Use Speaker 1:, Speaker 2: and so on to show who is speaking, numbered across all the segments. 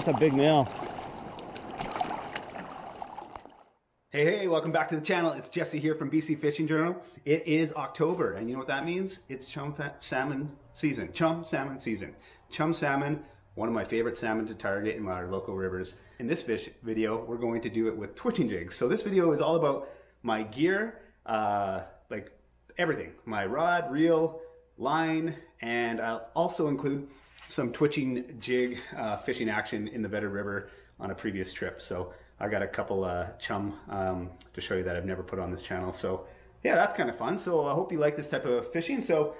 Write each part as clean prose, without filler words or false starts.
Speaker 1: That's a big male.
Speaker 2: Hey, welcome back to the channel. It's Jesse here from BC Fishing Journal. It is October, and you know what that means? It's chum salmon season. Chum salmon season. Chum salmon, one of my favorite salmon to target in our local rivers. In this video, we're going to do it with twitching jigs. So this video is all about my gear, like everything. My rod, reel, line, and I'll also include some twitching jig fishing action in the Vedder River on a previous trip. So I got a couple chum to show you that I've never put on this channel. So yeah, that's kind of fun. So I hope you like this type of fishing. So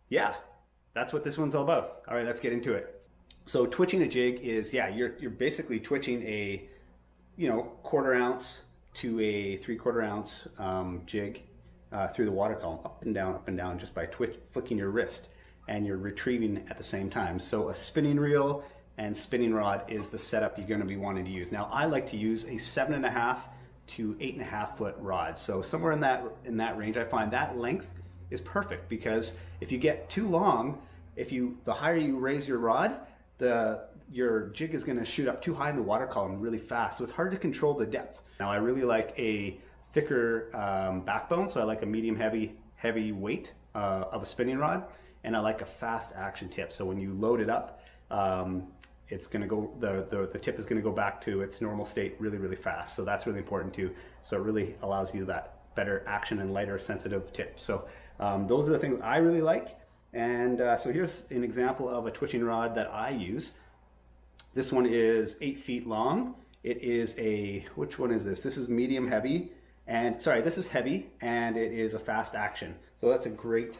Speaker 2: yeah, that's what this one's all about. All right, let's get into it. So twitching a jig is, yeah, you're basically twitching a, 1/4 ounce to a 3/4 ounce jig through the water column, up and down, just by flicking your wrist, and you're retrieving at the same time. So a spinning reel and spinning rod is the setup you're going to be wanting to use. Now I like to use a 7.5 to 8.5 foot rod. So somewhere in that range, I find that length is perfect, because if you get too long, the higher you raise your rod, your jig is going to shoot up too high in the water column really fast. So it's hard to control the depth. Now I really like a thicker backbone, so I like a medium heavy weight of a spinning rod, and I like a fast action tip. So when you load it up, it's going to go, the tip is going to go back to its normal state really fast. So that's really important too. So it really allows you that better action and lighter sensitive tip. So those are the things I really like. And so here's an example of a twitching rod that I use. This one is 8 feet long. It is which one is this? This is medium heavy, and sorry, this is heavy, and it is a fast action. So that's a great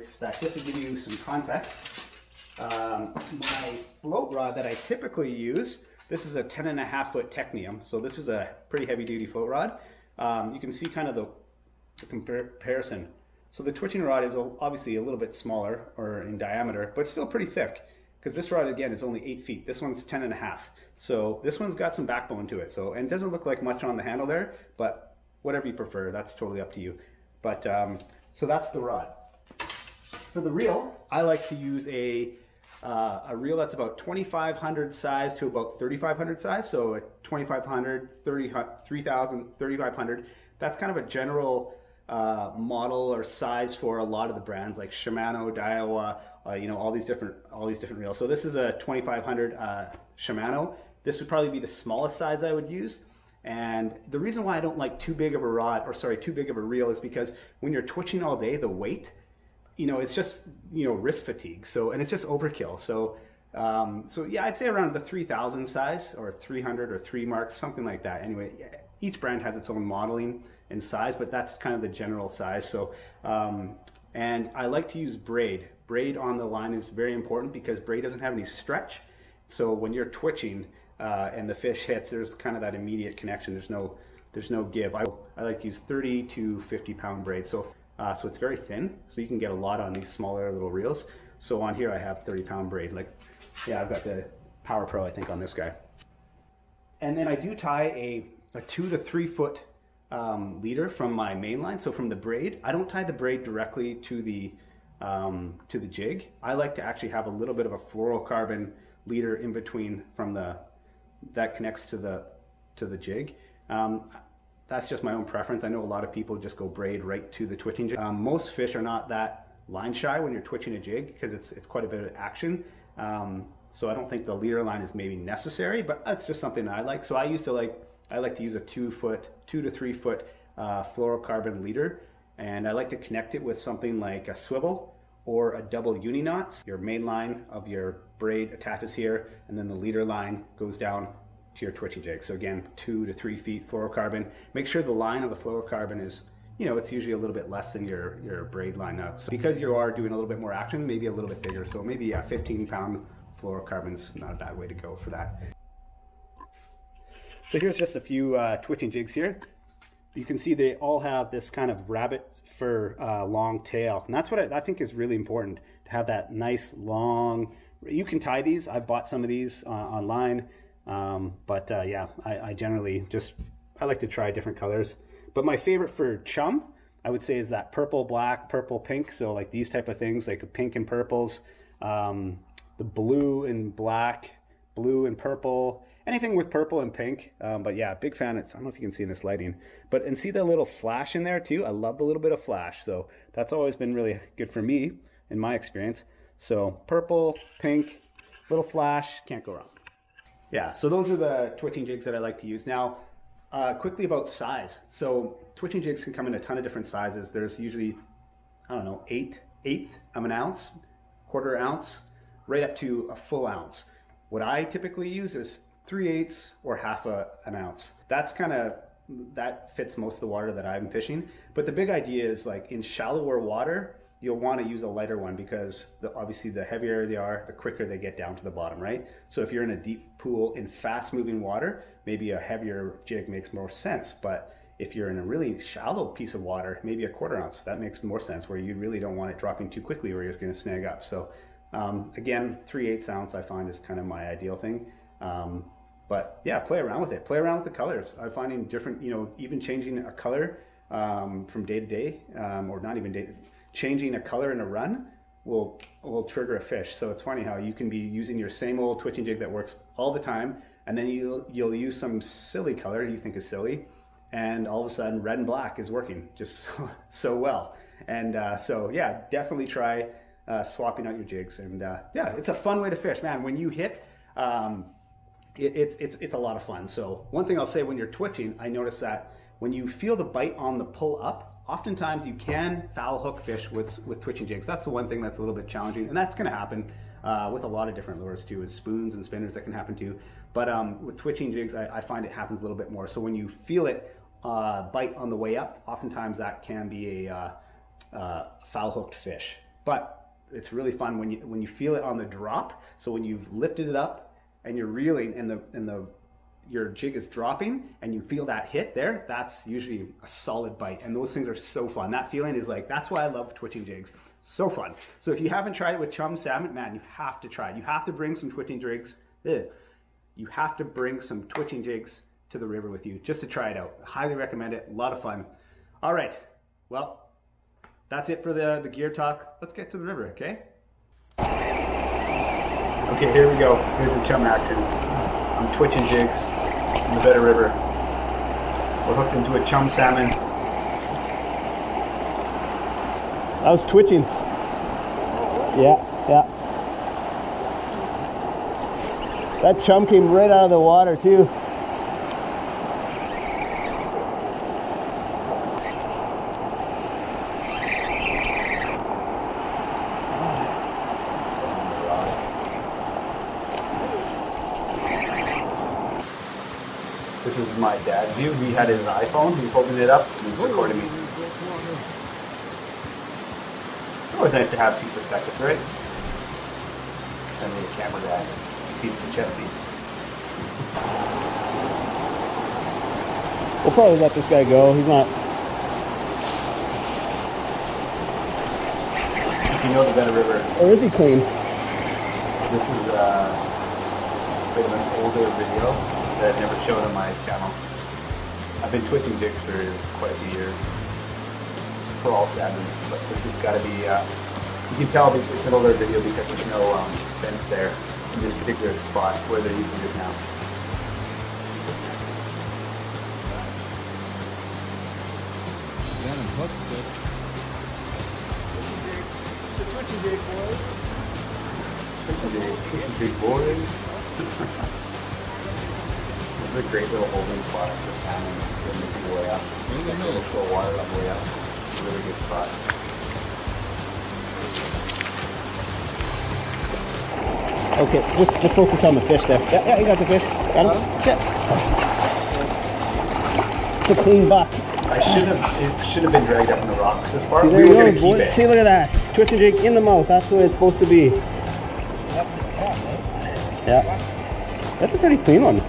Speaker 2: spec. Just to give you some context, my float rod that I typically use, this is a 10.5 foot Technium. So this is a pretty heavy duty float rod. You can see kind of the comparison. So the twitching rod is obviously a little bit smaller or in diameter, but still pretty thick, because this rod again is only 8 feet. This one's 10.5. So this one's got some backbone to it. So, and it doesn't look like much on the handle there, but whatever you prefer, that's totally up to you. But so that's the rod. For the reel, I like to use a reel that's about 2,500 size to about 3,500 size. So a 2,500, 3,000, 3,500. That's kind of a general model or size for a lot of the brands like Shimano, Daiwa, all these different reels. So this is a 2,500 Shimano. This would probably be the smallest size I would use. And the reason why I don't like too big of a reel is because when you're twitching all day, the weight, it's just, wrist fatigue. So, and it's just overkill. So, yeah, I'd say around the 3,000 size, or 300 or 3 marks, something like that. Anyway, each brand has its own modeling and size, but that's kind of the general size. So, and I like to use braid. Braid on the line is very important, because braid doesn't have any stretch. So when you're twitching and the fish hits, there's kind of that immediate connection. There's no give. I like to use 30 to 50 pound braid. So it's very thin, so you can get a lot on these smaller little reels. So on here I have 30 pound braid. Like, yeah, I've got the Power Pro, I think, on this guy. And then I do tie a 2 to 3 foot leader from my Mainline. So from the braid, I don't tie the braid directly to the jig. I like to actually have a little bit of a fluorocarbon leader in between that connects to the jig. That's just my own preference. I know a lot of people just go braid right to the twitching jig. Most fish are not that line shy when you're twitching a jig, because it's quite a bit of action. So I don't think the leader line is maybe necessary, but that's just something that I like. So I like to use a 2 to 3 foot fluorocarbon leader, and I like to connect it with something like a swivel or a double uni knot. Your main line of your braid attaches here, and then the leader line goes down to your twitching jig. So again, 2 to 3 feet fluorocarbon. Make sure the line of the fluorocarbon is, it's usually a little bit less than your braid line up. So because you are doing a little bit more action, maybe a little bit bigger. So maybe a 15 pound fluorocarbon is not a bad way to go for that. So here's just a few twitching jigs here. You can see they all have this kind of rabbit fur long tail, and that's what I think is really important, to have that nice long. You can tie these. I've bought some of these online, but yeah, I generally I like to try different colors. But my favorite for chum, I would say, is that purple, black, purple, pink. So like these type of things, like pink and purples, the blue and black, blue and purple, anything with purple and pink. But yeah, big fan. I don't know if you can see in this lighting, and see the little flash in there too. I love the little bit of flash. So that's always been really good for me in my experience. So purple, pink, little flash, can't go wrong. Yeah, so those are the twitching jigs that I like to use. Now, quickly about size. So twitching jigs can come in a ton of different sizes. There's usually, I don't know, eighth of an ounce, quarter ounce, right up to a full ounce. What I typically use is 3/8 or half an ounce. That fits most of the water that I'm fishing. But the big idea is, like, in shallower water, you'll want to use a lighter one because obviously the heavier they are, the quicker they get down to the bottom, right? So if you're in a deep pool in fast moving water, maybe a heavier jig makes more sense. But if you're in a really shallow piece of water, maybe a quarter ounce, that makes more sense, where you really don't want it dropping too quickly where you're going to snag up. So again, 3/8 ounce I find is kind of my ideal thing. But yeah, play around with it. Play around with the colors. I'm finding different, even changing a color from day to day, or not even day, changing a color in a run will trigger a fish. So it's funny how you can be using your same old twitching jig that works all the time, and then you'll use some silly color you think is silly, and all of a sudden red and black is working just so well. And so yeah, definitely try swapping out your jigs. And yeah, it's a fun way to fish, man. When you hit, it's a lot of fun. So one thing I'll say, when you're twitching, I notice that when you feel the bite on the pull up, oftentimes you can foul hook fish with twitching jigs. That's the one thing that's a little bit challenging, and that's going to happen with a lot of different lures too, with spoons and spinners that can happen too. But with twitching jigs, I find it happens a little bit more. So when you feel it bite on the way up, oftentimes that can be a foul hooked fish. But it's really fun when you feel it on the drop. So when you've lifted it up and you're reeling, and your jig is dropping, and you feel that hit there, that's usually a solid bite. And those things are so fun. That feeling is like, that's why I love twitching jigs. So fun. So if you haven't tried it with Chum Salmon, man, you have to try it. You have to bring some twitching jigs. You have to bring some twitching jigs to the river with you just to try it out. Highly recommend it. A lot of fun. All right. Well, that's it for the gear talk. Let's get to the river, okay? Okay, here we go. Here's the chum action. I'm twitching jigs in the Vedder River. We're hooked into a Chum Salmon. I was twitching. Yeah. That chum came right out of the water too. This is my dad's view. He had his iPhone, he's holding it up, and he's recording me. It's always nice to have two perspectives, right? Send me the camera guy. Beats the chesty. We'll probably let this guy go. He's not... If you know the Vedder River... Or is he clean? This is a bit of an older video that I've never shown on my channel. I've been twitching jigs for quite a few years, for all salmon, but this has got to be, you can tell it's an older video because there's no fence there in this particular spot where they're using this now. It's a twitching jig, boys. Twitching jig, boys. This is a great little holding spot for salmon. They're making their way up. It's a little slow water on the way up. It's a really good spot. Okay, just focus on the fish there. Yeah, you got the fish. Got him? Yeah. It's a clean buck. It should have been dragged up in the rocks this far.
Speaker 1: There we were going to keep it. See, look at that. Twitching jig in the mouth. That's the way it's supposed to be.
Speaker 3: That's the top, right?
Speaker 1: Yeah. That's a pretty clean one.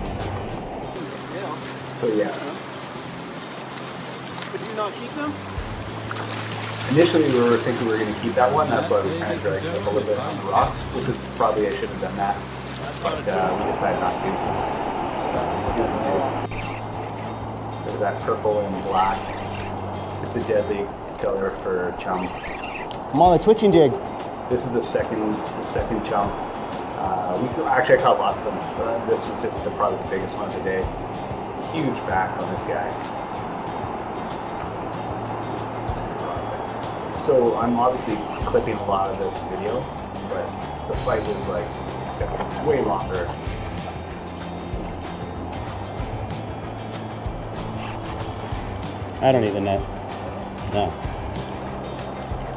Speaker 2: So yeah.
Speaker 1: Could you not keep them?
Speaker 2: Initially we were thinking we were going to keep that one. That's why we kind of dragged it up a little bit on the rocks, because probably I should have done that. But we decided not to. Here's the deal. There's that purple and black. It's a deadly color for chum.
Speaker 1: I'm on a twitching jig.
Speaker 2: This is the second chum. Actually, I caught lots of them. This was just probably the biggest one of the day. Huge back on this guy. So I'm obviously clipping a lot of this video, but the fight was like way longer.
Speaker 1: I don't even know. No.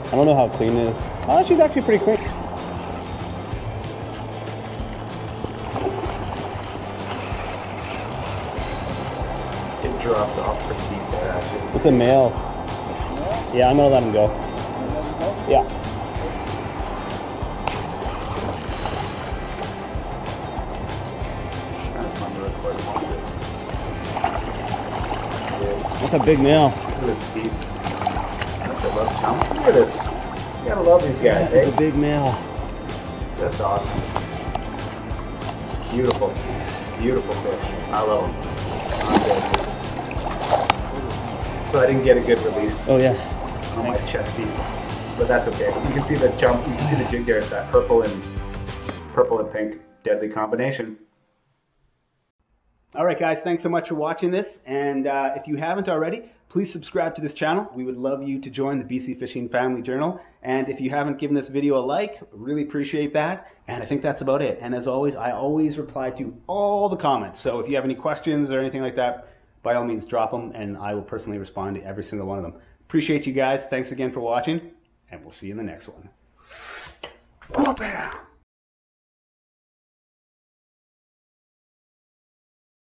Speaker 1: I don't know how clean it is. Oh, she's actually pretty clean.
Speaker 2: It drops off pretty deep there, actually.
Speaker 1: It's a male. Yeah, I'm gonna let him go. Yeah. That's a big male.
Speaker 2: Look at his teeth. I love chum. Look at this. You gotta love these guys,
Speaker 1: It's a big male.
Speaker 2: That's awesome. Beautiful. Beautiful fish. I love them. So I didn't get a good release.
Speaker 1: Oh yeah.
Speaker 2: On my chest teeth. But that's okay. You can see the jump, you can see the jig there. It's that purple and pink deadly combination. All right, guys, thanks so much for watching this. And if you haven't already, please subscribe to this channel. We would love you to join the BC Fishing Family Journal. And if you haven't given this video a like, really appreciate that. And I think that's about it. And as always, I always reply to all the comments. So if you have any questions or anything like that, by all means, drop them, and I will personally respond to every single one of them. Appreciate you guys. Thanks again for watching, and we'll see you in the next one. Whoop-a!